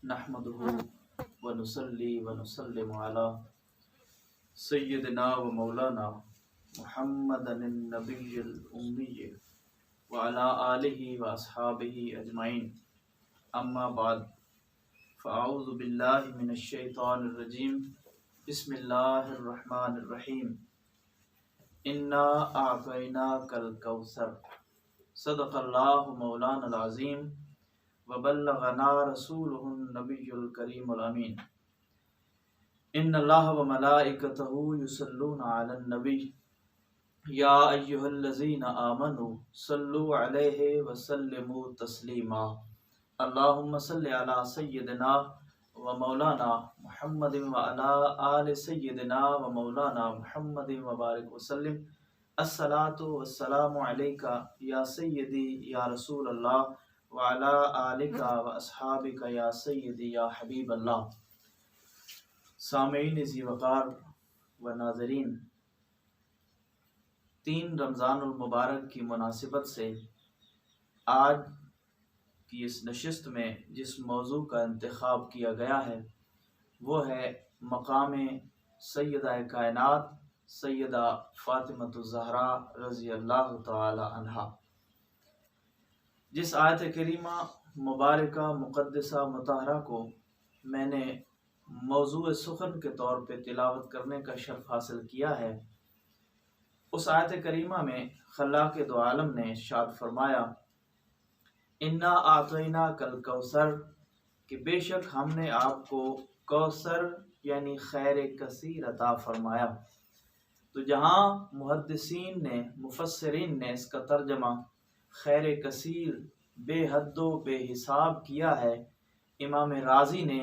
نحمده ونصلي ونسلم على سيدنا ومولانا محمد النبي الأمي وعلى آله وأصحابه أجمعين. أما بعد، فأعوذ بالله من الشيطان الرجيم. بسم الله الرحمن الرحيم. إنا أعطيناك الكوثر. صدق الله مولانا العظيم وبلغنا رسوله النبي الكريم الأمين. ان الله وملائكته يصلون على النبي يا أيها الذين آمنوا صلوا عليه وسلموا تسليما. اللهم صل على سيدنا ومولانا محمد وعلى آل سيدنا ومولانا محمد وبارك وسلم. الصلاة والسلام عليك يا سيدي يا رسول الله وعلى آلك وأصحابك يا سيدي يا حبيب الله. سامعین ذی وقار و ناظرین، 3 رمضان المبارک کی مناسبت سے آج کی اس نشست میں جس موضوع کا انتخاب کیا گیا ہے وہ ہے مقام سیدہ کائنات سیدہ فاطمۃ الزہراء رضی اللہ تعالی عنہا. جس آیت کریمہ مبارکہ مقدسہ مطہرہ کو میں نے موضوع سخن کے طور پہ تلاوت کرنے کا شرف حاصل کیا ہے، اس آیت کریمہ میں خلاق دو عالم نے ارشاد فرمایا انا اعطیناک الکوثر، کہ بے شک ہم نے آپ کو کوثر یعنی خیر کثیر عطا فرمایا. تو جہاں محدثین نے مفسرین نے اس کا ترجمہ خیر کثیر بے حد و بے حساب کیا ہے، امام رازی نے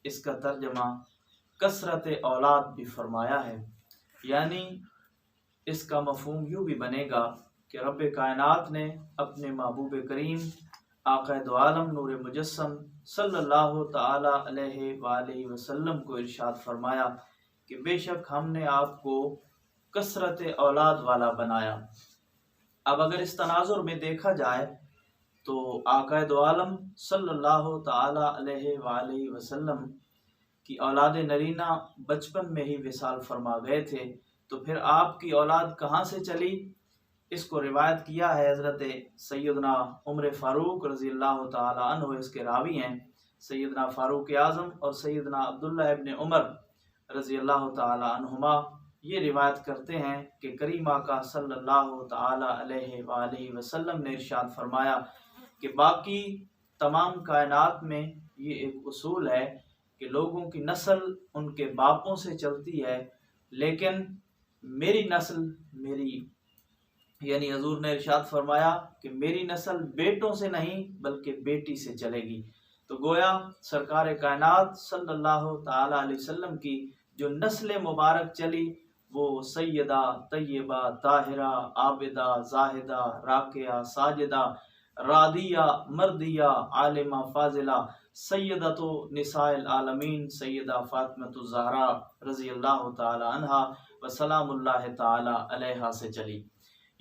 اس کا ترجمہ کثرت اولاد بھی فرمایا ہے. یعنی اس کا مفہوم یوں بھی بنے گا کہ رب کائنات نے اپنے محبوب کریم آقا دو عالم نور مجسم صلی اللہ تعالی علیہ وآلہ وسلم کو ارشاد فرمایا کہ بے شک ہم نے آپ کو کثرت اولاد والا بنایا. اب اگر اس تناظر میں دیکھا جائے تو آقا دو عالم صلی اللہ تعالی علیہ وآلہ وسلم کی اولاد نرینہ بچپن میں ہی وصال فرما گئے تھے، تو پھر آپ کی اولاد کہاں سے چلی؟ اس کو روایت کیا ہے حضرت سیدنا عمر فاروق رضی اللہ تعالی عنہ، اس کے راوی ہیں سیدنا فاروق اعظم اور سیدنا عبداللہ ابن عمر رضی اللہ تعالی عنہما. یہ روایت کرتے ہیں کہ کریم آقا صلی اللہ تعالی علیہ وآلہ وسلم نے ارشاد فرمایا کہ باقی تمام کائنات میں یہ ایک اصول ہے کہ لوگوں کی نسل ان کے باپوں سے چلتی ہے، لیکن میری نسل یعنی حضور نے ارشاد فرمایا کہ میری نسل بیٹوں سے نہیں بلکہ بیٹی سے چلے گی. تو گویا سرکار کائنات صلی اللہ تعالی علیہ وسلم کی جو نسل مبارک چلی وہ سیدہ طیبہ طاہرہ عابدہ زاہدہ راکعہ ساجدہ راضیہ مردیہ عالمہ فاضلہ سیدۃ نساء العالمین سیدہ فاطمۃ الزہراء رضی اللہ تعالی عنہا و سلام اللہ تعالی علیہا سے چلی.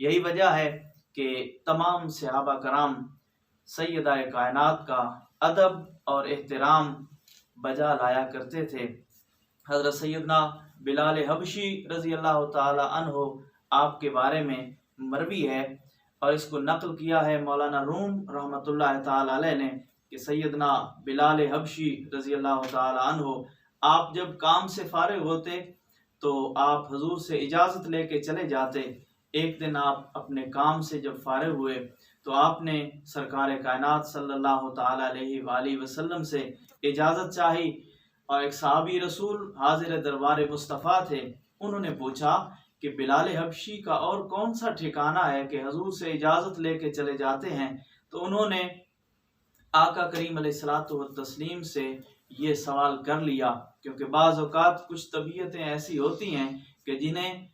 یہی وجہ ہے کہ تمام صحابہ کرام سیدہ کائنات کا ادب اور احترام بجا لایا کرتے تھے. حضرت سیدنا بلال حبشی رضی اللہ تعالی عنہ آپ کے بارے میں مروی ہے اور اس کو نقل کیا ہے مولانا روم رحمۃ اللہ تعالی علیہ نے کہ سیدنا بلال حبشی رضی اللہ تعالی عنہ آپ جب کام سے فارغ ہوتے تو آپ حضور سے اجازت لے کے چلے جاتے. ایک دن آپ اپنے کام سے جب فارغ ہوئے تو آپ نے سرکار کائنات صلی اللہ تعالی علیہ وآلہ وسلم سے اجازت چاہی اور ایک صحابی رسول حاضر دربار مصطفیٰ تھے. انہوں نے پوچھا کہ بلال حبشی کا اور کون سا ٹھکانہ ہے کہ حضور سے اجازت لے کے چلے جاتے ہیں؟ تو انہوں نے آقا کریم علیہ الصلوۃ والتسلیم سے یہ سوال کر لیا، کیونکہ بعض اوقات کچھ طبیعتیں ایسی ہوتی ہیں کہ جنہیں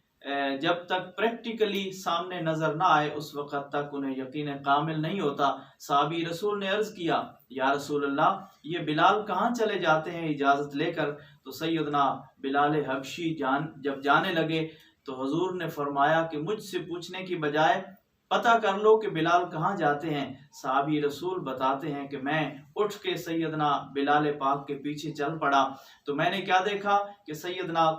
جب تک پریکٹیکلی سامنے نظر نہ آئے اس وقت تک انہیں یقین کامل نہیں ہوتا. صحابی رسول نے عرض کیا یا رسول اللہ یہ بلال کہاں چلے جاتے ہیں اجازت لے کر؟ تو سیدنا بلال حبشی جب جانے لگے تو حضور نے فرمایا کہ مجھ سے پوچھنے کی بجائے پتہ کر لو کہ بلال کہاں جاتے ہیں. صحابی رسول بتاتے ہیں کہ میں اٹھ کے سیدنا بلال پاک کے پیچھے چل پڑا۔ تو میں نے کیا دیکھا کہ سیدنا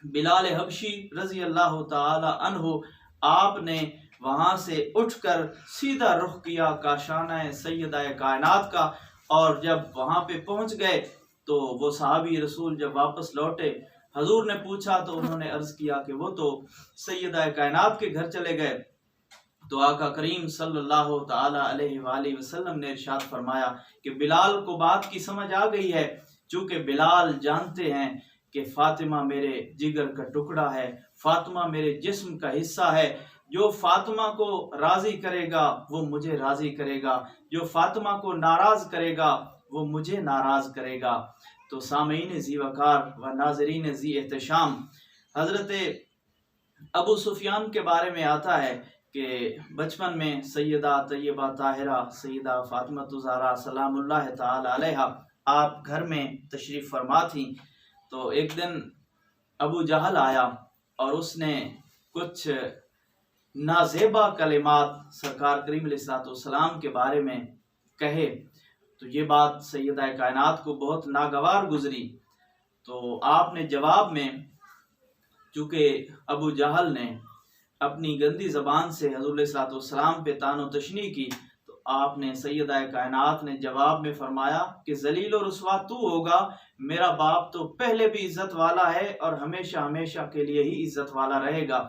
بلال حبشی رضی اللہ تعالی عنہ آپ نے وہاں سے اٹھ کر سیدھا رخ کیا کاشانہ سیدہ کائنات کا، اور جب وہاں پہ پہنچ گئے تو وہ صحابی رسول جب واپس لوٹے، حضور نے پوچھا تو انہوں نے عرض کیا کہ وہ تو سیدہ کائنات کے گھر چلے گئے۔ تو آقا کریم صلی اللہ تعالی علیہ وآلہ وسلم نے ارشاد فرمایا کہ بلال کو بات کی سمجھ آ گئی ہے، چونکہ بلال جانتے ہیں کہ فاطمہ میرے جگر کا ٹکڑا ہے، فاطمہ میرے جسم کا حصہ ہے، جو فاطمہ کو راضی کرے گا وہ مجھے راضی کرے گا، جو فاطمہ کو ناراض کرے گا وہ مجھے ناراض کرے گا۔ تو سامعین ذی وقار و ناظرین ذی احتشام، حضرت ابو سفیان کے بارے میں آتا ہے کہ بچپن میں سیدہ طیبہ طاہرہ سیدہ فاطمہ الزہرا سلام اللہ تعالی علیہا آپ گھر میں تشریف فرما تھیں۔ تو ایک دن ابو جہل آیا اور اس نے کچھ نازیبا کلمات سرکار کریم علیہ السلام کے بارے میں کہے، تو یہ بات سیدہ کائنات کو بہت ناگوار گزری۔ تو آپ نے جواب میں، چونکہ ابو جہل نے اپنی گندی زبان سے حضور علیہ السلام پہ طعن و تشنیع کی، تو آپ نے سیدہ کائنات نے جواب میں فرمایا کہ ذلیل و رسوا تو ہوگا، میرا باپ تو پہلے بھی عزت والا ہے اور ہمیشہ ہمیشہ کے لیے ہی عزت والا رہے گا۔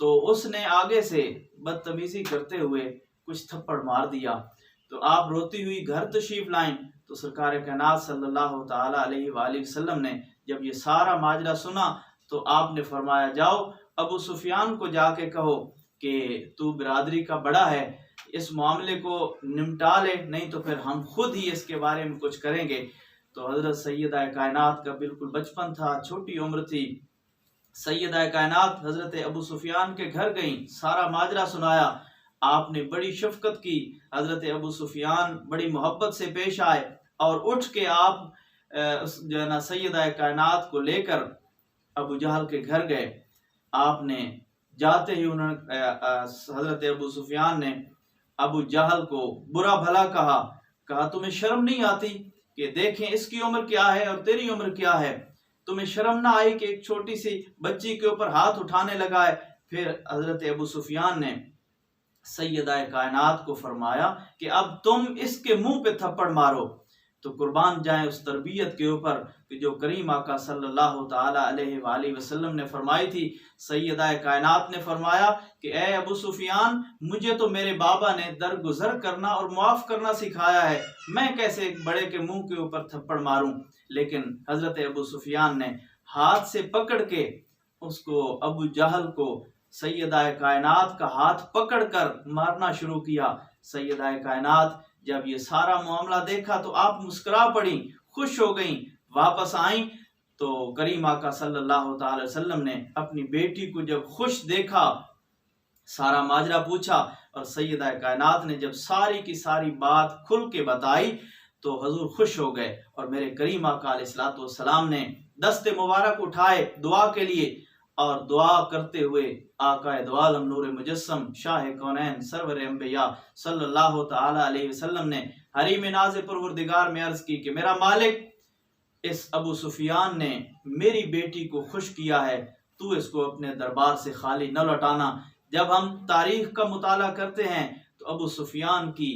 تو اس نے آگے سے بدتمیزی کرتے ہوئے کچھ تھپڑ مار دیا۔ تو آپ روتی ہوئی گھر تشریف لائیں، تو سرکار کائنات صلی اللہ تعالی علیہ وآلہ وسلم نے جب یہ سارا ماجرا سنا تو آپ نے فرمایا جاؤ ابو سفیان کو جا کے کہو کہ تو برادری کا بڑا ہے، اس معاملے کو نمٹا لے، نہیں تو پھر ہم خود ہی اس کے بارے میں کچھ کریں گے۔ تو حضرت سیدہ کائنات کا بالکل بچپن تھا، چھوٹی عمر تھی، سیدہ کائنات حضرت ابو سفیان کے گھر گئیں، سارا ماجرا سنایا، آپ نے بڑی شفقت کی، حضرت ابو سفیان بڑی محبت سے پیش آئے اور اٹھ کے آپ جو ہے نا سیدہ کائنات کو لے کر ابو جہل کے گھر گئے۔ آپ نے جاتے ہی حضرت ابو سفیان نے ابو جہل کو برا بھلا کہا تمہیں شرم نہیں آتی کہ دیکھیں اس کی عمر کیا ہے اور تیری عمر کیا ہے، تمہیں شرم نہ آئی کہ ایک چھوٹی سی بچی کے اوپر ہاتھ اٹھانے لگا ہے۔ پھر حضرت ابو سفیان نے سیدہ کائنات کو فرمایا کہ اب تم اس کے منہ پہ تھپڑ مارو۔ تو قربان جائیں اس تربیت کے اوپر کہ جو کریم آقا صلی اللہ تعالی علیہ وآلہ وسلم نے فرمائی تھی۔ سیدہ کائنات نے فرمایا کہ اے ابو سفیان، مجھے تو میرے بابا نے درگزر کرنا اور معاف کرنا سکھایا ہے، میں کیسے ایک بڑے کے منہ کے اوپر تھپڑ ماروں؟ لیکن حضرت ابو سفیان نے ہاتھ سے پکڑ کے اس کو ابو جہل کو سیدہ کائنات کا ہاتھ پکڑ کر مارنا شروع کیا۔ سیدہ کائنات جب یہ سارا معاملہ دیکھا تو آپ مسکرا پڑیں، خوش ہو گئیں، واپس آئیں۔ تو کریم آقا صلی اللہ تعالی وسلم نے اپنی بیٹی کو جب خوش دیکھا، سارا ماجرا پوچھا، اور سیدہ کائنات نے جب ساری کی ساری بات کھل کے بتائی تو حضور خوش ہو گئے، اور میرے کریم آقا علیہ السلام نے دست مبارک اٹھائے دعا کے لیے، اور دعا کرتے ہوئے آقا دو عالم نور مجسم شاہ کونین سرور انبیاء صلی اللہ تعالی علیہ وسلم نے حریم ناز پروردگار میں عرض کی کہ میرا مالک، اس ابو سفیان نے میری بیٹی کو خوش کیا ہے، تو اس کو اپنے دربار سے خالی نہ لوٹانا۔ جب ہم تاریخ کا مطالعہ کرتے ہیں تو ابو سفیان کی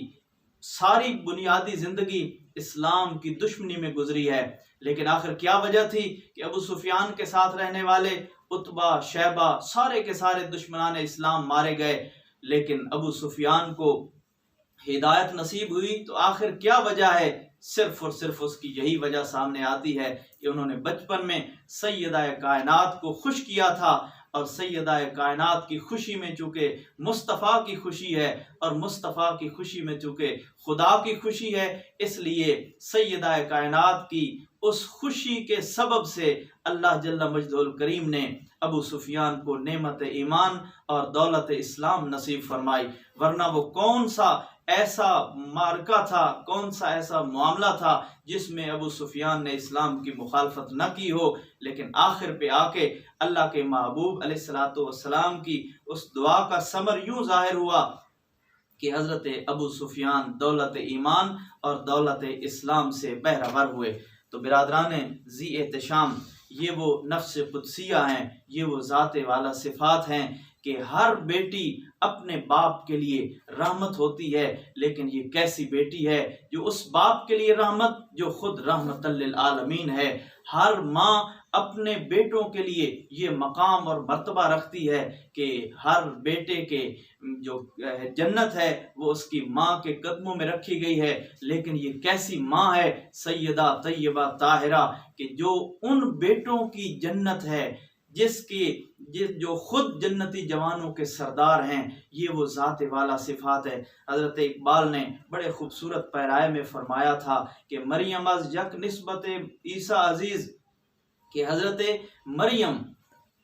ساری بنیادی زندگی اسلام کی دشمنی میں گزری ہے، لیکن آخر کیا وجہ تھی کہ ابو سفیان کے ساتھ رہنے والے عتبہ شیبہ سارے کے سارے دشمنان اسلام مارے گئے، لیکن ابو سفیان کو ہدایت نصیب ہوئی؟ تو آخر کیا وجہ ہے؟ صرف اور صرف اس کی یہی وجہ سامنے آتی ہے کہ انہوں نے بچپن میں سیدہ کائنات کو خوش کیا تھا، اور سیدہ کائنات کی خوشی میں چونکہ مصطفیٰ کی خوشی ہے، اور مصطفیٰ کی خوشی میں چونکہ خدا کی خوشی ہے، اس لیے سیدہ کائنات کی اس خوشی کے سبب سے اللہ جل مجدہ الکریم نے ابو سفیان کو نعمت ایمان اور دولت اسلام نصیب فرمائی، ورنہ وہ کون سا ایسا معرکہ تھا، کون سا ایسا معاملہ تھا جس میں ابو سفیان نے اسلام کی مخالفت نہ کی ہو۔ لیکن آخر پہ آ کے اللہ کے محبوب علیہ السلام کی اس دعا کا ثمر یوں ظاہر ہوا کہ حضرت ابو سفیان دولت ایمان اور دولت اسلام سے بہرہ ہوئے۔ تو برادران ذی احتشام، یہ وہ نفس قدسیہ ہیں، یہ وہ ذات والا صفات ہیں کہ ہر بیٹی اپنے باپ کے لیے رحمت ہوتی ہے، لیکن یہ کیسی بیٹی ہے جو اس باپ کے لیے رحمت جو خود رحمت للعالمین ہے۔ ہر ماں اپنے بیٹوں کے لیے یہ مقام اور مرتبہ رکھتی ہے کہ ہر بیٹے کے جو جنت ہے وہ اس کی ماں کے قدموں میں رکھی گئی ہے، لیکن یہ کیسی ماں ہے سیدہ طیبہ طاہرہ کہ جو ان بیٹوں کی جنت ہے جو خود جنتی جوانوں کے سردار ہیں۔ یہ وہ ذات والا صفات ہے۔ حضرت اقبال نے بڑے خوبصورت پیرائے میں فرمایا تھا کہ مریم از یک نسبت عیسیٰ عزیز، کہ حضرت مریم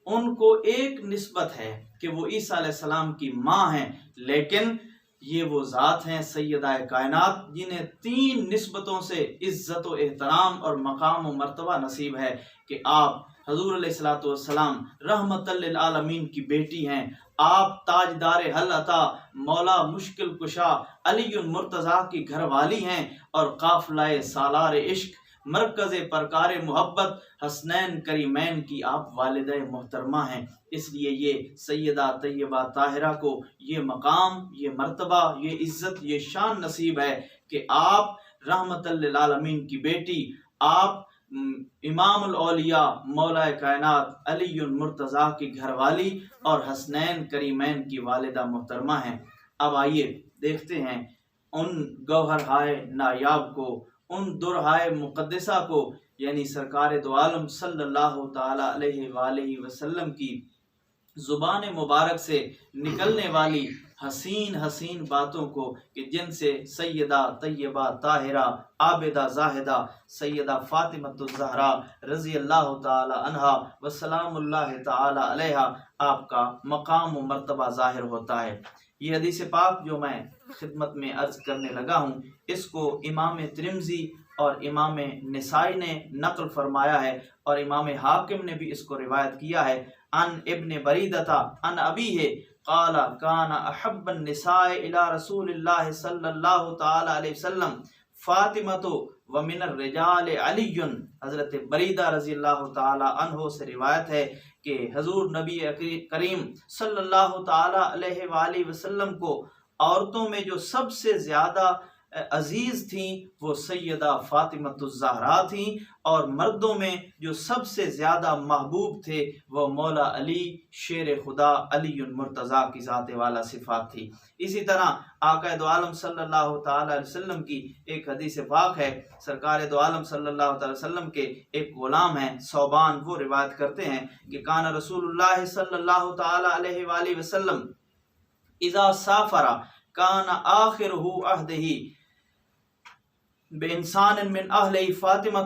ان کو ایک نسبت ہے کہ وہ عیسیٰ علیہ السلام کی ماں ہیں، لیکن یہ وہ ذات ہیں سیدہ کائنات جنہیں 3 نسبتوں سے عزت و احترام اور مقام و مرتبہ نصیب ہے کہ آپ حضور علیہ السلام رحمت للعالمین کی بیٹی ہیں، آپ تاجدار حل عطا مولا مشکل کشا علی المرتضیٰ کی گھر والی ہیں، اور قافلہ سالار عشق مرکز پرکار محبت حسنین کریمین کی آپ والدہ محترمہ ہیں۔ اس لیے یہ سیدہ طیبہ طاہرہ کو یہ مقام، یہ مرتبہ، یہ عزت، یہ شان نصیب ہے کہ آپ رحمت للعالمین کی بیٹی، آپ امام الاولیاء مولا کائنات علی المرتضیٰ کی گھر والی اور حسنین کریمین کی والدہ محترمہ ہیں۔ اب آئیے دیکھتے ہیں ان گوہر ہائے نایاب کو، ان درہائے مقدسہ کو، یعنی سرکار دو عالم صلی اللہ تعالی علیہ وآلہ وسلم کی زبان مبارک سے نکلنے والی حسین حسین باتوں کو کہ جن سے سیدہ طیبہ طاہرہ عابدہ زاہدہ سیدہ فاطمہ الزہرا رضی اللہ تعالی عنہا وسلام اللہ تعالی علیہا آپ کا مقام و مرتبہ ظاہر ہوتا ہے۔ یہ حدیث پاک جو میں خدمت میں عرض کرنے لگا ہوں، اس کو امام ترمذی اور امام نسائی نے نقل فرمایا ہے، اور امام حاکم نے بھی اس کو روایت کیا ہے۔ ان ابن بریدہ ان ابیہ قال کان احب النساء الى رسول اللہ صلی اللہ تعالی علیہ وسلم فاطمہ ومن الرجال علی۔ حضرت بریدہ رضی اللہ تعالی عنہ سے روایت ہے کہ حضور نبی کریم صلی اللہ تعالی علیہ وآلہ وسلم کو عورتوں میں جو سب سے زیادہ عزیز تھیں وہ سیدہ فاطمہ الزہرا تھیں، اور مردوں میں جو سب سے زیادہ محبوب تھے وہ مولا علی شیر خدا علی المرتضیٰ کی ذات والا صفات تھی۔ اسی طرح آقا دو عالم صلی اللہ تعالی علیہ وسلم کی ایک حدیث پاک ہے، سرکار دو عالم صلی اللہ تعالی وسلم کے ایک غلام ہیں ثوبان، وہ روایت کرتے ہیں کہ کان رسول اللہ صلی اللہ تعالی علیہ وآلہ وسلم اذا سافر کان آخرہ عہدہ بانسان من اہل فاطمہ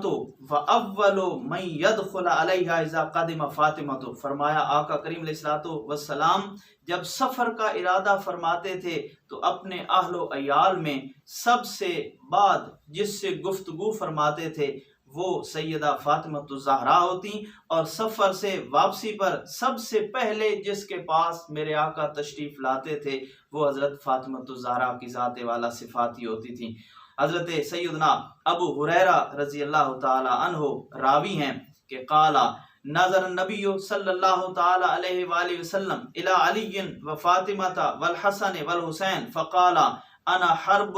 واول من يدخل علیہا اذا قدم فاطمہ۔ فرمایا آقا کریم علیہ الصلوۃ والسلام جب سفر کا ارادہ فرماتے تھے تو اپنے اہل و عیال میں سب سے بعد جس سے گفتگو فرماتے تھے وہ سیدہ فاطمہ الزہرا ہوتی، اور سفر سے واپسی پر سب سے پہلے جس کے پاس میرے آقا تشریف لاتے تھے وہ حضرت فاطمہ الزہرا کی ذات والا صفات ہی ہوتی تھیں۔ حضرت سیدنا ابو ہریرہ رضی اللہ تعالی عنہ راوی ہیں کہ قال نظر النبی صلی اللہ تعالی علیہ وآلہ وسلم الی علی و فاطمہ والحسن والحسین فقال انا حرب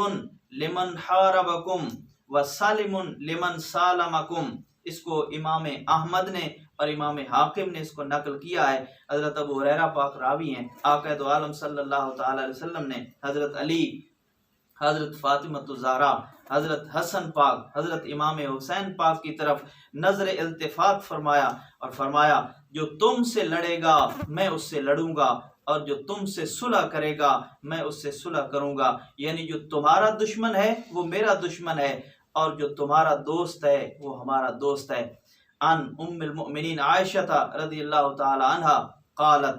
لمن حاربکم وسالم لمن سالمکم۔ اس کو امام احمد نے اور امام حاکم نے اس کو نقل کیا ہے۔ حضرت ابو ہریرہ پاک راوی ہیں، آقا دو عالم صلی اللہ تعالی علیہ وسلم نے حضرت علی، حضرت فاطمہ الزہرا، حضرت حسن پاک، حضرت امام حسین پاک کی طرف نظر التفات فرمایا اور فرمایا جو تم سے لڑے گا میں اس سے لڑوں گا، اور جو تم سے صلح کرے گا میں اس سے صلح کروں گا، یعنی جو تمہارا دشمن ہے وہ میرا دشمن ہے، اور جو تمہارا دوست ہے وہ ہمارا دوست ہے۔ ان ام المؤمنین عائشہ رضی اللہ تعالی عنہا قالت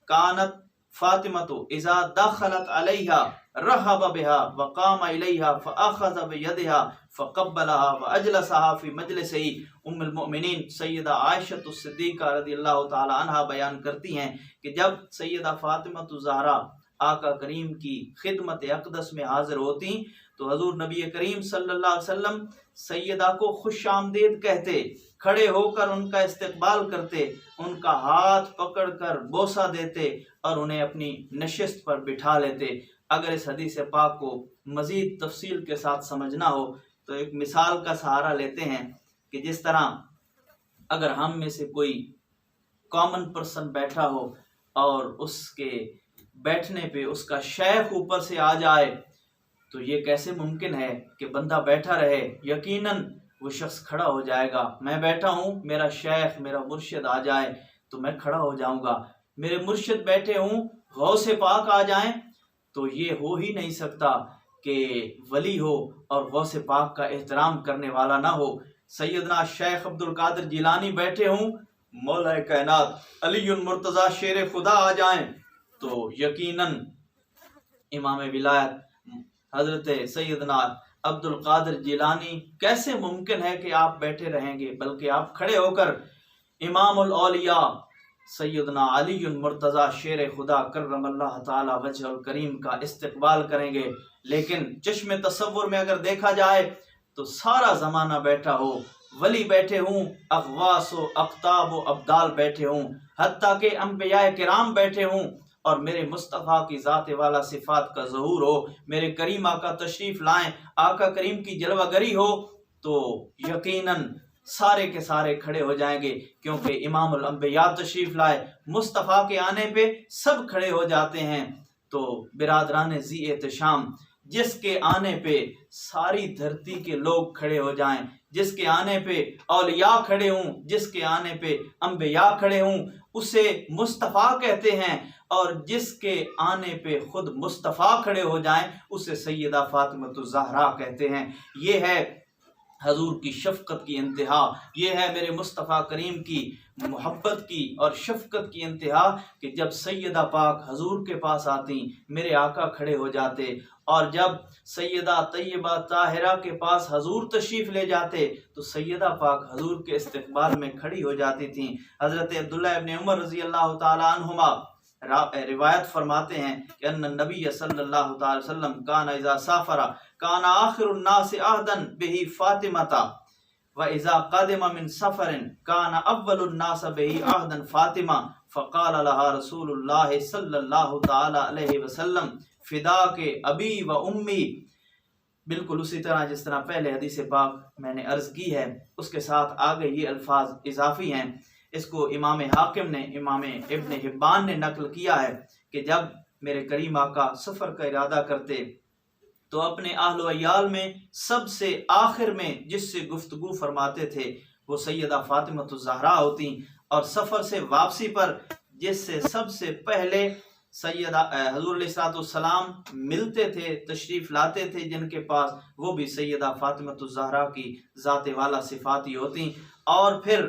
کانت فاطمہ اذا دخلت علیہا رحب بها وقام الیہا فاخذ بیدها فقبلها واجلسها فی مجلسہ۔ ام المؤمنین سیدہ عائشہ الصدیقہ رضی اللہ تعالی عنہا بیان کرتی ہیں کہ جب سیدہ فاطمہ الزہرا آقا کریم کی خدمت اقدس میں حاضر ہوتی تو حضور نبی کریم صلی اللہ علیہ وسلم سیدہ کو خوش آمدید کہتے، کھڑے ہو کر ان کا استقبال کرتے، ان کا ہاتھ پکڑ کر بوسہ دیتے اور انہیں اپنی نشست پر بٹھا لیتے۔ اگر اس حدیث پاک کو مزید تفصیل کے ساتھ سمجھنا ہو تو ایک مثال کا سہارا لیتے ہیں کہ جس طرح اگر ہم میں سے کوئی کامن پرسن بیٹھا ہو اور اس کے بیٹھنے پہ اس کا شیخ اوپر سے آ جائے تو یہ کیسے ممکن ہے کہ بندہ بیٹھا رہے؟ یقیناً وہ شخص کھڑا ہو جائے گا۔ میں بیٹھا ہوں، میرا شیخ میرا مرشد آ جائے تو میں کھڑا ہو جاؤں گا۔ میرے مرشد بیٹھے ہوں، غوث پاک آ جائیں تو یہ ہو ہی نہیں سکتا کہ ولی ہو اور غوث پاک کا احترام کرنے والا نہ ہو۔ سیدنا شیخ عبد القادر جیلانی بیٹھے ہوں، مولا کائنات علی المرتضیٰ شیر خدا آ جائیں تو یقیناً امام ولایت حضرت سیدنا عبد القادر جیلانی کیسے ممکن ہے کہ آپ بیٹھے رہیں گے، بلکہ آپ کھڑے ہو کر امام الاولیاء سیدنا علی المرتضیٰ شیر خدا کرم اللہ تعالی وجہ الکریم کا استقبال کریں گے۔ لیکن چشم تصور میں اگر دیکھا جائے تو سارا زمانہ بیٹھا ہو، ولی بیٹھے ہوں، اغواس و اقطاب و ابدال بیٹھے ہوں، حتیٰ کہ انبیاء کرام بیٹھے ہوں اور میرے مصطفیٰ کی ذات والا صفات کا ظہور ہو، میرے کریم آقا تشریف لائیں، آقا کریم کی جلوہ گری ہو، تو یقیناً سارے کے سارے کھڑے ہو جائیں گے، کیونکہ امام الانبیاء تشریف لائے، مصطفیٰ کے آنے پہ سب کھڑے ہو جاتے ہیں۔ تو برادران ذی احتشام، جس کے آنے پہ ساری دھرتی کے لوگ کھڑے ہو جائیں، جس کے آنے پہ اولیاء کھڑے ہوں، جس کے آنے پہ انبیاء کھڑے ہوں، اسے مصطفیٰ کہتے ہیں، اور جس کے آنے پہ خود مصطفیٰ کھڑے ہو جائیں اسے سیدہ فاطمہ الزہرا کہتے ہیں۔ یہ ہے حضور کی شفقت کی انتہا، یہ ہے میرے مصطفیٰ کریم کی محبت کی اور شفقت کی انتہا کہ جب سیدہ پاک حضور کے پاس آتی میرے آقا کھڑے ہو جاتے، اور جب سیدہ طیبہ طاہرہ کے پاس حضور تشریف لے جاتے تو سیدہ پاک حضور کے استقبال میں کھڑی ہو جاتی تھیں۔ حضرت عبداللہ ابن عمر رضی اللہ تعالی عنہما روایت فرماتے ہیں کہ ان النبی صلی اللہ تعالی وسلم کان اذا سافر کان آخر الناس عہدا بہ فاطمۃ واذا قدم من سفر کان اول الناس بہ عہدا فاطمہ فقال لها رسول اللہ صلی اللہ تعالی علیہ وسلم فداک ابی و امی۔ بالکل اسی طرح جس طرح پہلے حدیث پاک میں نے عرض کی ہے، اس کے ساتھ آگے یہ الفاظ اضافی ہیں۔ اس کو امام حاکم نے، امام ابن حبان نے نقل کیا ہے کہ جب میرے کریم آقا سفر کا ارادہ کرتے تو اپنے اہل و عیال میں سب سے آخر میں جس سے گفتگو فرماتے تھے وہ سیدہ فاطمہ الزہرا ہوتی، اور سفر سے واپسی پر جس سے سب سے پہلے سیدہ حضور علیہ السلام ملتے تھے، تشریف لاتے تھے جن کے پاس، وہ بھی سیدہ فاطمہ الزہرا کی ذات والا صفاتی ہوتی۔ اور پھر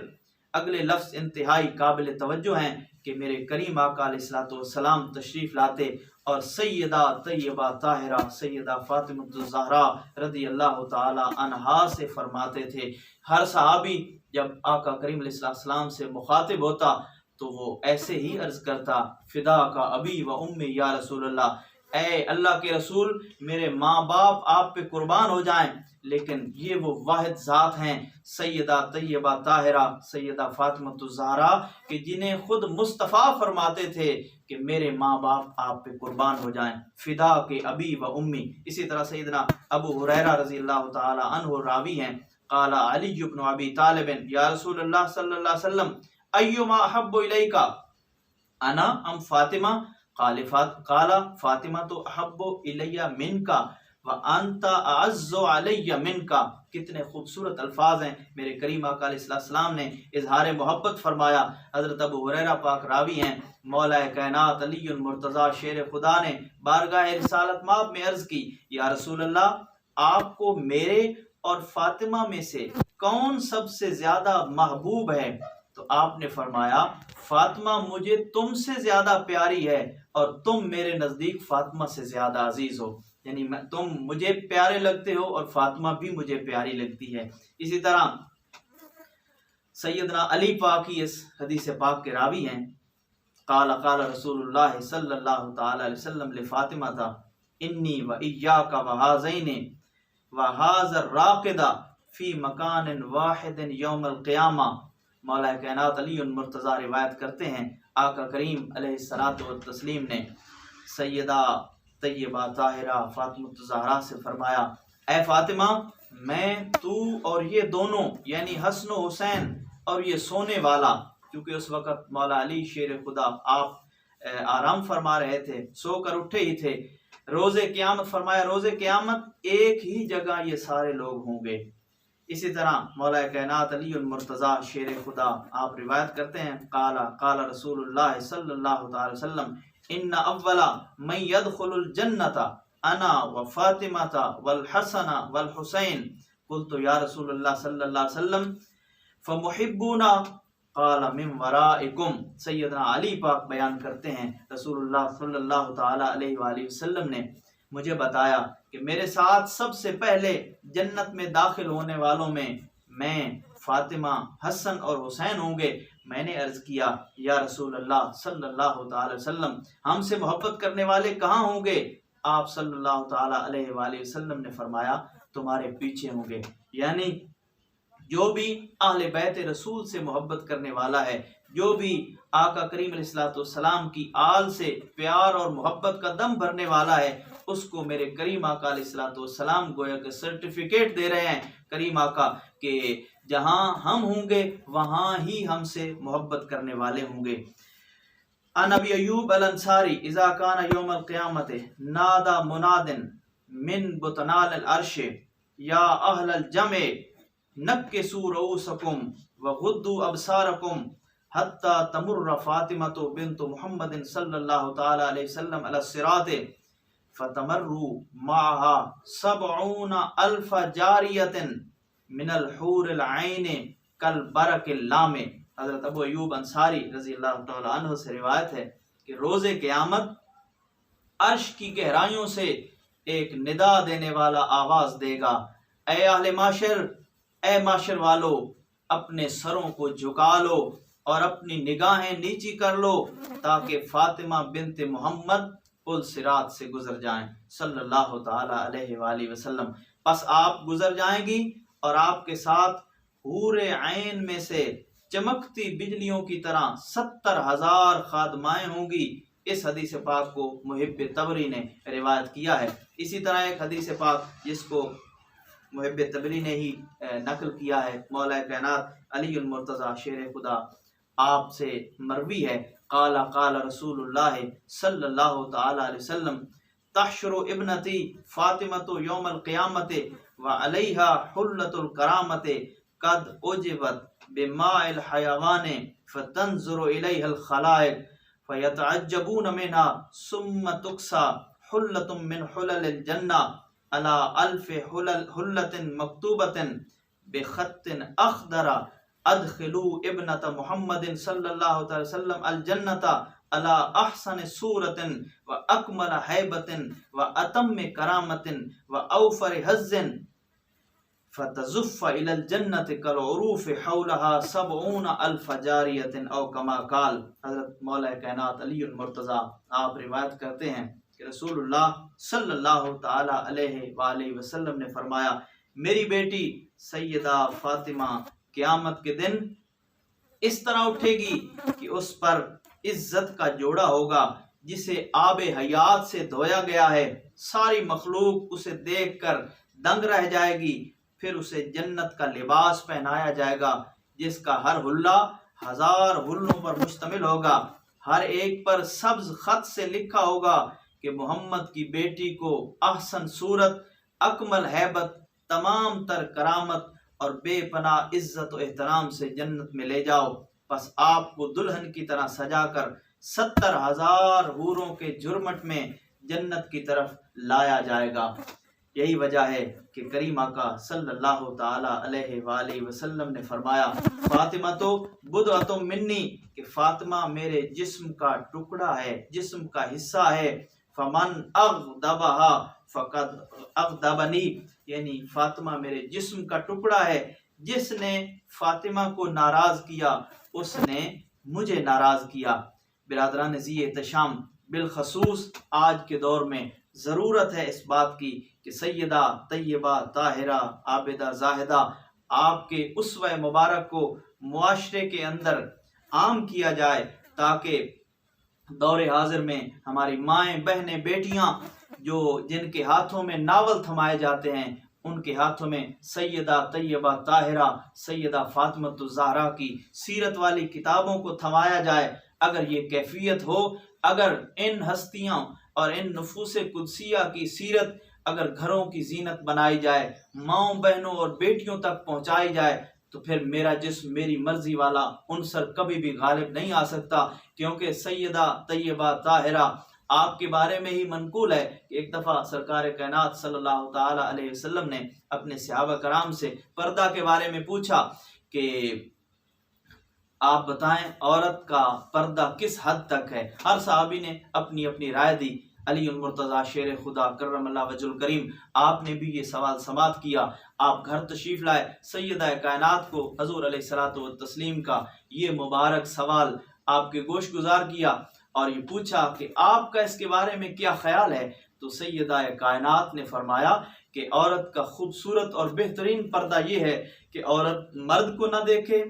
اگلے لفظ انتہائی قابل توجہ ہیں کہ میرے کریم آقا علیہ السلام تشریف لاتے اور سیدہ طیبہ طاہرہ سیدہ فاطمہ الزہرا رضی اللہ تعالی عنہا سے فرماتے تھے۔ ہر صحابی جب آقا کریم علیہ السلام سے مخاطب ہوتا تو وہ ایسے ہی عرض کرتا، فدا کا ابی و امی یا رسول اللہ، اے اللہ کے رسول میرے ماں باپ آپ پہ قربان ہو جائیں، لیکن یہ وہ واحد ذات ہیں سیدہ طیبہ طاہرہ سیدہ فاطمہ الزہرا کہ جنہیں خود مصطفیٰ فرماتے تھے کہ میرے ماں باپ آپ پہ قربان ہو جائیں، فدا کے ابی و امی۔ اسی طرح سیدنا ابو ہریرہ رضی اللہ تعالی عنہ راوی ہیں، قال علی بن ابی طالب یا رسول اللہ صلی اللہ علیہ وسلم ایما احب الیک انا ام فاطمہ؟ قال فاطمہ تو احب الی منک وانت اعز علی منک۔ کتنے خوبصورت الفاظ ہیں، میرے کریم آقا علیہ السلام نے اظہار محبت فرمایا۔ حضرت ابو ہریرہ پاک راوی ہیں، مولا کائنات علی المرتضیٰ شیر خدا نے بارگاہ رسالت مآب میں عرض کی، یا رسول اللہ آپ کو میرے اور فاطمہ میں سے کون سب سے زیادہ محبوب ہے؟ تو آپ نے فرمایا فاطمہ مجھے تم سے زیادہ پیاری ہے اور تم میرے نزدیک فاطمہ سے زیادہ عزیز ہو، یعنی تم مجھے پیارے لگتے ہو اور فاطمہ بھی مجھے پیاری لگتی ہے۔ اسی طرح سیدنا علی پاک ہی اس حدیث پاک کے راوی ہیں، قال قال رسول اللہ صلی اللہ تعالی علیہ وسلم لفاطمہ انی و ایاک و ہذین و ھذا الراقد فی مکان واحد یوم القیامہ۔ مولا کائنات علی المرتضیٰ روایت کرتے ہیں آقا کریم علیہ الصلوۃ والتسلیم نے سیدہ طیبہ طاہرہ فاطمہ الزہرا سے فرمایا، اے فاطمہ، میں تو اور یہ دونوں یعنی حسن و حسین اور یہ سونے والا، کیونکہ اس وقت مولا علی شیر خدا آپ آرام فرما رہے تھے، سو کر اٹھے ہی تھے، روز قیامت فرمایا روز قیامت ایک ہی جگہ یہ سارے لوگ ہوں گے۔ اسی طرح مولا کائنات علی المرتضیٰ شیر خدا آپ روایت کرتے ہیں قال قال رسول اللہ صلی اللہ تعالی وسلم ان اول من يدخل الجنۃ انا وفاطمہ والحسن والحسین قلت یا رسول اللہ صلی اللہ علیہ وسلم فمحبونا قال من ورائکم۔ سیدنا علی پاک بیان کرتے ہیں رسول اللہ صلی اللہ تعالی علیہ وآلہ وسلم نے مجھے بتایا کہ میرے ساتھ سب سے پہلے جنت میں داخل ہونے والوں میں فاطمہ، حسن اور حسین ہوں گے۔ میں نے عرض کیا یا رسول اللہ صلی اللہ تعالی وسلم ہم سے محبت کرنے والے کہاں ہوں گے؟ آپ صلی اللہ تعالی علیہ وآلہ وسلم نے فرمایا تمہارے پیچھے ہوں گے، یعنی جو بھی اہل بیت رسول سے محبت کرنے والا ہے، جو بھی آقا کریم علیہ الصلوۃ والسلام کی آل سے پیار اور محبت کا دم بھرنے والا ہے، اس کو میرے کریم آقا علیہ الصلوۃ والسلام گویا کہ سرٹیفکیٹ دے رہے ہیں کریم آقا کہ جہاں ہم ہوں گے وہاں ہی ہم سے محبت کرنے والے ہوں گے۔ عن ابی ایوب الانصاری اذا کان یوم القیامت نادى مناد من بطنان العرش یا اہل الجمع نکسوا رؤوسکم وغضوا ابصارکم حتی تمر فاطمۃ بنت محمد صلی اللہ تعالی علیہ وسلم علی الصراط فتمروا معها 70,000 جاریۃ من الحور العین کالبرق اللامع۔ حضرت ابو ایوب انصاری رضی اللہ تعالی عنہ سے روایت ہے کہ روز قیامت عرش کی گہرائیوں سے ایک ندا دینے والا آواز دے گا، اے اہل معاشر، اے معاشر والو، اپنے سروں کو جھکا لو اور اپنی نگاہیں نیچی کر لو تاکہ فاطمہ بنت محمد پل صراط سے گزر جائیں صلی اللہ تعالی علیہ وآلہ وسلم۔ پس آپ گزر جائیں گی اور آپ کے ساتھ حور عین میں سے چمکتی بجلیوں کی طرح 70,000 خادمائیں ہوں گی۔ اس حدیث پاک کو محب طبری نے روایت کیا ہے۔ اسی طرح ایک حدیث پاک جس کو محب طبری نے ہی نقل کیا ہے، مولا کائنات علی المرتضیٰ شیر خدا آپ سے مروی ہے قال قال رسول اللہ صلی اللہ تعالی علیہ وسلم تحشر ابنتی فاطمۃ یوم القیامت وعلیہا حلۃ الکرامت قد اجبت بماء الحیوان فتنظر الیہ الخلائق فیتعجبون منها ثم تکسا حلۃ من حلل الجنہ علی 1000 حلۃ مکتوبۃ بخط اخضر ادخلوا ابنۃ محمد صلی اللہ تعالی وسلم الجنۃ علی احسن صورۃ و اکمل ہیبۃ و اتم کرامۃ و اوفر حظ فتزف الی الجنۃ کالعروف حولها 70,000 جاریۃ او کما قال۔ حضرت مولا کائنات علی المرتضیٰ آپ روایت کرتے ہیں کہ رسول اللہ صلی اللہ تعالی علیہ وآلہ وسلم نے فرمایا میری بیٹی سیدہ فاطمہ قیامت کے دن اس طرح اٹھے گی کہ اس پر عزت کا جوڑا ہوگا جسے آب حیات سے دھویا گیا ہے، ساری مخلوق اسے دیکھ کر دنگ رہ جائے گی، پھر اسے جنت کا لباس پہنایا جائے گا جس کا ہر حلہ 1000 حلوں پر مشتمل ہوگا، ہر ایک پر سبز خط سے لکھا ہوگا کہ محمد کی بیٹی کو احسن صورت، اکمل ہیبت، تمام تر کرامت اور بے پناہ عزت و احترام سے جنت میں لے جاؤ۔ پس آپ کو دلہن کی طرح سجا کر 70,000 حوروں کے جھرمٹ میں جنت کی طرف لایا جائے گا۔ یہی وجہ ہے کہ کریم آقا صلی اللہ تعالی علیہ وآلہ وسلم نے فرمایا فاطمہ تو بضعۃ منی، کہ فاطمہ میرے جسم کا ٹکڑا ہے، جسم کا حصہ ہے، فمن اغضبها فقد اغضبنی، یعنی فاطمہ میرے جسم کا ٹکڑا ہے، جس نے فاطمہ کو ناراض کیا اس نے مجھے ناراض کیا۔ برادران ذی احتشام، بالخصوص آج کے دور میں ضرورت ہے اس بات کی کہ سیدہ طیبہ طاہرہ عابدہ زاہدہ آپ کے اسوہ مبارک کو معاشرے کے اندر عام کیا جائے، تاکہ دور حاضر میں ہماری مائیں، بہنیں، بیٹیاں جن کے ہاتھوں میں ناول تھمائے جاتے ہیں، ان کے ہاتھوں میں سیدہ طیبہ طاہرہ سیدہ فاطمۃ الزہرا کی سیرت والی کتابوں کو تھمایا جائے۔ اگر یہ کیفیت ہو، اگر ان ہستیاں اور ان نفوس قدسیہ کی سیرت اگر گھروں کی زینت بنائی جائے، ماؤں، بہنوں اور بیٹیوں تک پہنچائی جائے، تو پھر میرا جسم میری مرضی والا عنصر کبھی بھی غالب نہیں آ سکتا، کیونکہ سیدہ طیبہ طاہرہ آپ کے بارے میں ہی منقول ہے کہ ایک دفعہ سرکار کائنات صلی اللہ تعالی علیہ وسلم نے اپنے صحابہ کرام سے پردہ کے بارے میں پوچھا کہ آپ بتائیں عورت کا پردہ کس حد تک ہے۔ ہر صحابی نے اپنی اپنی رائے دی۔ علی المرتضیٰ شیر خدا کرم اللہ وجہ الکریم، آپ نے بھی یہ سوال سماعت کیا۔ آپ گھر تشریف لائے، سیدہ کائنات کو حضور علیہ الصلوۃ والتسلیم کا یہ مبارک سوال آپ کے گوش گزار کیا اور یہ پوچھا کہ آپ کا اس کے بارے میں کیا خیال ہے۔ تو سیدہ کائنات نے فرمایا کہ عورت کا خوبصورت اور بہترین پردہ یہ ہے کہ عورت مرد کو نہ دیکھے،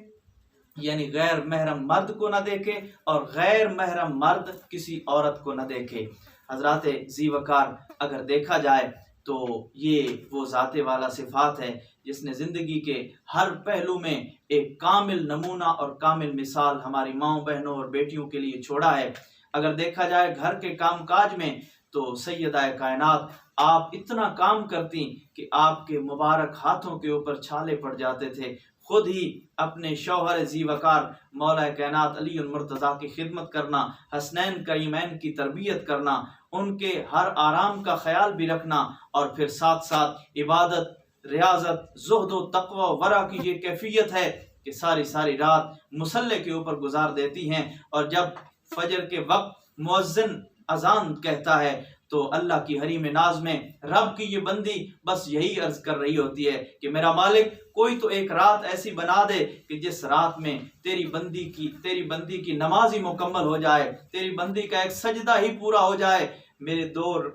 یعنی غیر محرم مرد کو نہ دیکھے، اور غیر محرم مرد کسی عورت کو نہ دیکھے۔ حضرات ذی وقار، اگر دیکھا جائے تو یہ وہ ذات والا صفات ہے جس نے زندگی کے ہر پہلو میں ایک کامل نمونہ اور کامل مثال ہماری ماؤں، بہنوں اور بیٹیوں کے لیے چھوڑا ہے۔ اگر دیکھا جائے گھر کے کام کاج میں تو سیدہ کائنات آپ اتنا کام کرتی کہ آپ کے مبارک ہاتھوں کے اوپر چھالے پڑ جاتے تھے۔ خود ہی اپنے شوہر ذی وقار مولا کائنات علی المرتضیٰ کی خدمت کرنا، حسنین کریمین کی تربیت کرنا، ان کے ہر آرام کا خیال بھی رکھنا، اور پھر ساتھ ساتھ عبادت، ریاضت، زہد و تقوی و ورع کی یہ کیفیت ہے کہ ساری رات مصلے کے اوپر گزار دیتی ہیں، اور جب فجر کے وقت مؤذن اذان کہتا ہے تو اللہ کی حریم ناز میں رب کی یہ بندی بس یہی عرض کر رہی ہوتی ہے کہ میرا مالک کوئی تو ایک رات ایسی بنا دے کہ جس رات میں تیری بندی کی نماز ہی مکمل ہو جائے، تیری بندی کا ایک سجدہ ہی پورا ہو جائے، میرے دور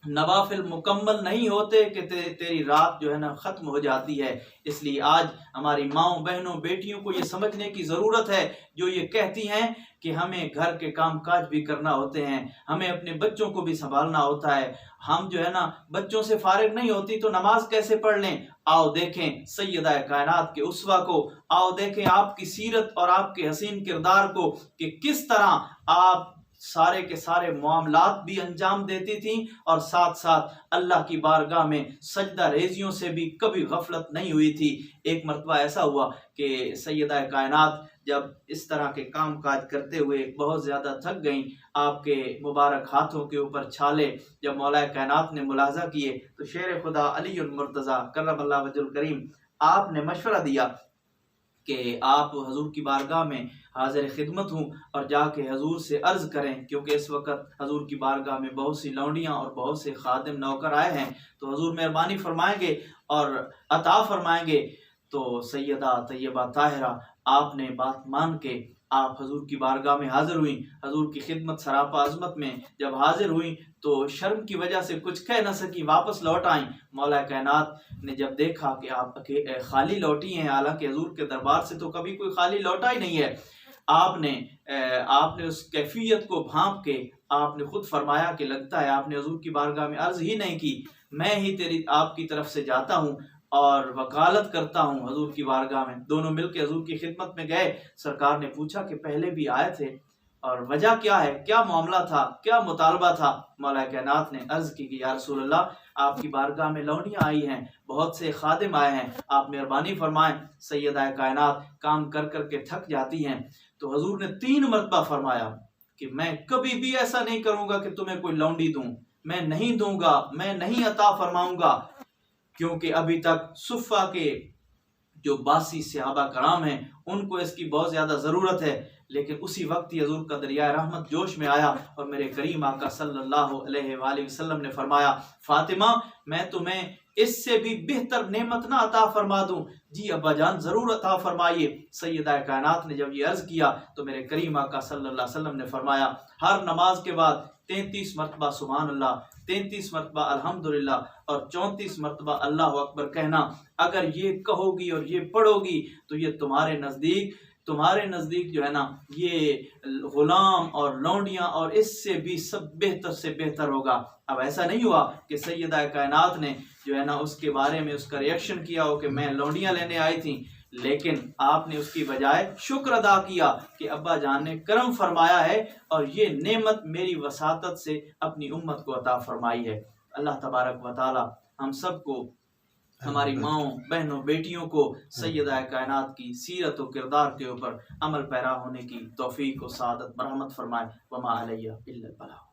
نوافل مکمل نہیں ہوتے کہ تیری رات جو ہے نا ختم ہو جاتی ہے۔ اس لیے آج ہماری ماؤں، بہنوں، بیٹیوں کو یہ سمجھنے کی ضرورت ہے جو یہ کہتی ہیں کہ ہمیں گھر کے کام کاج بھی کرنا ہوتے ہیں، ہمیں اپنے بچوں کو بھی سنبھالنا ہوتا ہے، ہم جو ہے نا بچوں سے فارغ نہیں ہوتی تو نماز کیسے پڑھ لیں۔ آؤ دیکھیں سیدہ کائنات کے اسوہ کو، آؤ دیکھیں آپ کی سیرت اور آپ کے حسین کردار کو کہ کس طرح آپ سارے کے سارے معاملات بھی انجام دیتی تھیں، اور ساتھ ساتھ اللہ کی بارگاہ میں سجدہ ریزیوں سے بھی کبھی غفلت نہیں ہوئی تھی۔ ایک مرتبہ ایسا ہوا کہ سیدہ کائنات جب اس طرح کے کام کاج کرتے ہوئے بہت زیادہ تھک گئیں، آپ کے مبارک ہاتھوں کے اوپر چھالے جب مولا کائنات نے ملاحظہ کیے تو شیر خدا علی المرتضیٰ کرم اللہ وجہ الکریم آپ نے مشورہ دیا کہ آپ حضور کی بارگاہ میں حاضر خدمت ہوں اور جا کے حضور سے عرض کریں، کیونکہ اس وقت حضور کی بارگاہ میں بہت سی لونڈیاں اور بہت سے خادم نوکر آئے ہیں، تو حضور مہربانی فرمائیں گے اور عطا فرمائیں گے۔ تو سیدہ طیبہ طاہرہ آپ نے بات مان کے آپ حضور کی بارگاہ میں حاضر ہوئیں۔ حضور کی خدمت سراپا عظمت میں جب حاضر ہوئیں تو شرم کی وجہ سے کچھ کہہ نہ سکی، واپس لوٹ آئیں۔ مولا کائنات نے جب دیکھا کہ آپ خالی لوٹی ہیں، حالانکہ حضور کے دربار سے تو کبھی کوئی خالی لوٹا ہی نہیں ہے، آپ نے اس کیفیت کو بھانپ کے آپ نے خود فرمایا کہ لگتا ہے آپ نے حضور کی بارگاہ میں عرض ہی نہیں کی، میں ہی آپ کی طرف سے جاتا ہوں اور وکالت کرتا ہوں حضور کی بارگاہ میں۔ دونوں مل کے حضور کی خدمت میں گئے۔ سرکار نے پوچھا کہ پہلے بھی آئے تھے اور وجہ کیا ہے، کیا معاملہ تھا، کیا مطالبہ تھا؟ مولا کائنات نے عرض کی کہ یا رسول اللہ، آپ کی بارگاہ میں لونڈیاں آئی ہیں، بہت سے خادم آئے ہیں، آپ مہربانی فرمائیں۔ سیدہ کائنات کام کر کر کے تھک جاتی ہیں، تو حضور نے 3 مرتبہ فرمایا کہ میں کبھی بھی ایسا نہیں کروں گا کہ تمہیں کوئی لونڈی دوں، میں نہیں دوں گا، میں نہیں عطا فرماؤں گا، کیونکہ ابھی تک صفہ کے جو باسی صحابہ کرام ہیں ان کو اس کی بہت زیادہ ضرورت ہے۔ لیکن اسی وقت ہی حضور کا دریائے رحمت جوش میں آیا اور میرے کریم آقا صلی اللہ علیہ وآلہ وسلم نے فرمایا، فاطمہ میں تمہیں اس سے بھی بہتر نعمت نہ عطا فرما دوں؟ جی ابا جان ضرور عطا فرمائیے۔ سیدہ کائنات نے جب یہ عرض کیا تو میرے کریم آقا صلی اللہ علیہ وسلم نے فرمایا ہر نماز کے بعد 33 مرتبہ سبحان اللہ، 33 مرتبہ الحمدللہ اور 34 مرتبہ اللہ اکبر کہنا۔ اگر یہ کہو گی اور یہ پڑھو گی تو یہ تمہارے نزدیک جو ہے نا یہ غلام اور لونڈیاں اور اس سے بھی سب بہتر سے بہتر ہوگا۔ اب ایسا نہیں ہوا کہ سیدہ کائنات نے جو ہے نا اس کے بارے میں اس کا ریئیکشن کیا ہو کہ میں لونڈیاں لینے آئی تھیں، لیکن آپ نے اس کی بجائے شکر ادا کیا کہ ابا جان نے کرم فرمایا ہے اور یہ نعمت میری وساطت سے اپنی امت کو عطا فرمائی ہے۔ اللہ تبارک و تعالی ہم سب کو، ہماری ماؤں بہنوں بیٹیوں کو سیدہ کائنات کی سیرت و کردار کے اوپر عمل پیرا ہونے کی توفیق و سعادت مرحمت فرمائے۔ وما علیہ الا البلاغ۔